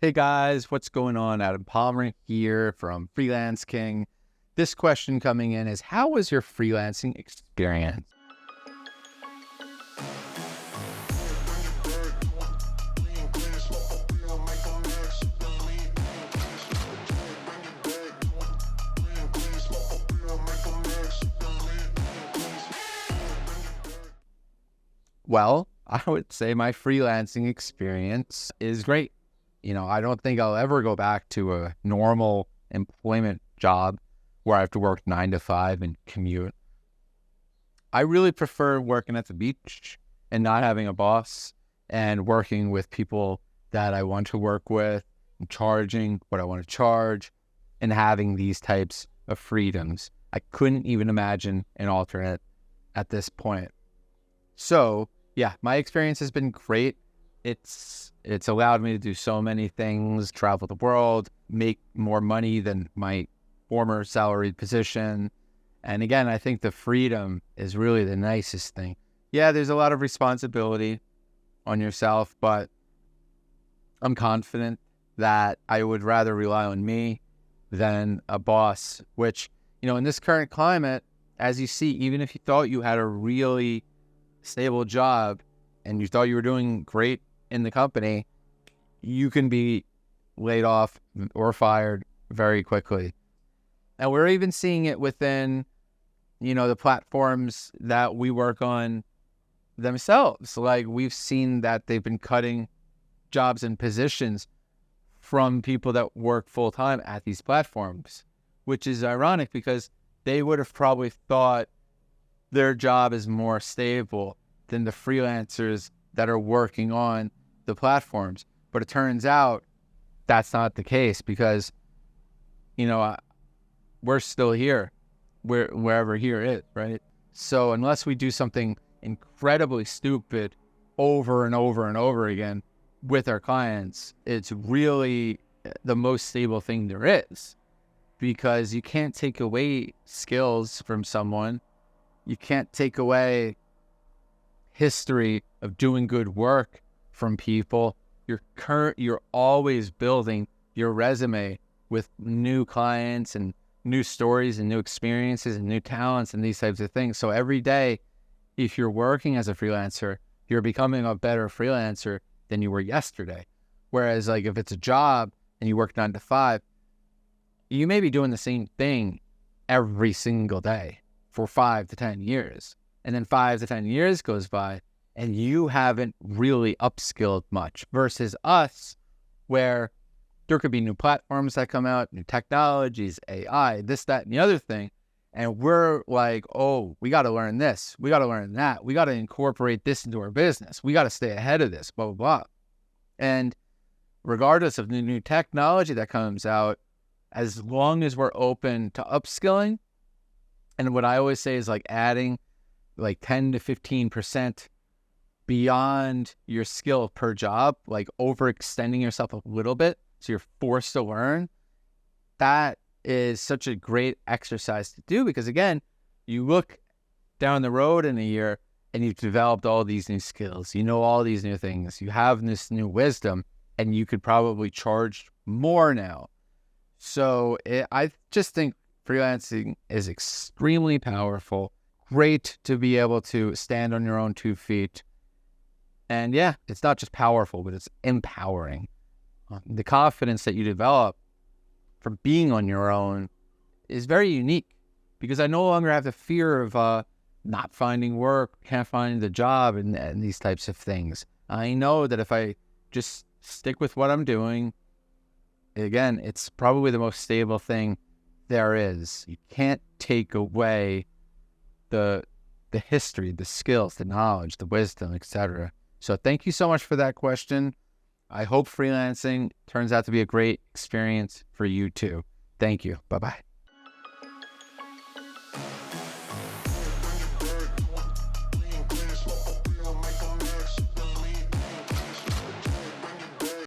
Hey guys, what's going on? Adam Palmer here from Freelance King. This question coming in is, how was your freelancing experience? Well, I would say my freelancing experience is great. I don't think I'll ever go back to a normal employment job where I have to work 9 to 5 and commute. I really prefer working at the beach and not having a boss and working with people that I want to work with and charging what I want to charge and having these types of freedoms. I couldn't even imagine an alternate at this point. So, yeah, my experience has been great. It's allowed me to do so many things, travel the world, make more money than my former salaried position. And again, I think the freedom is really the nicest thing. Yeah, there's a lot of responsibility on yourself, but I'm confident that I would rather rely on me than a boss, which, in this current climate, as you see, even if you thought you had a really stable job and you thought you were doing great in the company, you can be laid off or fired very quickly. And we're even seeing it within, the platforms that we work on themselves. Like, we've seen that they've been cutting jobs and positions from people that work full time at these platforms, which is ironic because they would have probably thought their job is more stable than the freelancers that are working on the platforms. But it turns out that's not the case because, we're still here, wherever here is, right? So unless we do something incredibly stupid over and over and over again with our clients, it's really the most stable thing there is, because you can't take away skills from someone. You can't take away history of doing good work from people. You're always building your resume with new clients and new stories and new experiences and new talents and these types of things. So every day, if you're working as a freelancer, you're becoming a better freelancer than you were yesterday. Whereas, like, if it's a job and you work 9 to 5, you may be doing the same thing every single day for 5 to 10 years. And then 5 to 10 years goes by and you haven't really upskilled much, versus us, where there could be new platforms that come out, new technologies, AI, this, that, and the other thing. And we're like, oh, we got to learn this. We got to learn that. We got to incorporate this into our business. We got to stay ahead of this, blah, blah, blah. And regardless of the new technology that comes out, as long as we're open to upskilling, and what I always say is like adding like 10 to 15% beyond your skill per job, like overextending yourself a little bit so you're forced to learn, that is such a great exercise to do, because again, you look down the road in a year and you've developed all these new skills, all these new things, you have this new wisdom, and you could probably charge more now. So I just think freelancing is extremely powerful, great to be able to stand on your own 2 feet. And yeah, it's not just powerful, but it's empowering. The confidence that you develop from being on your own is very unique, because I no longer have the fear of not finding work, can't find the job, and these types of things. I know that if I just stick with what I'm doing, again, it's probably the most stable thing there is. You can't take away the history, the skills, the knowledge, the wisdom, etc. So thank you so much for that question. I hope freelancing turns out to be a great experience for you too. Thank you. Bye-bye.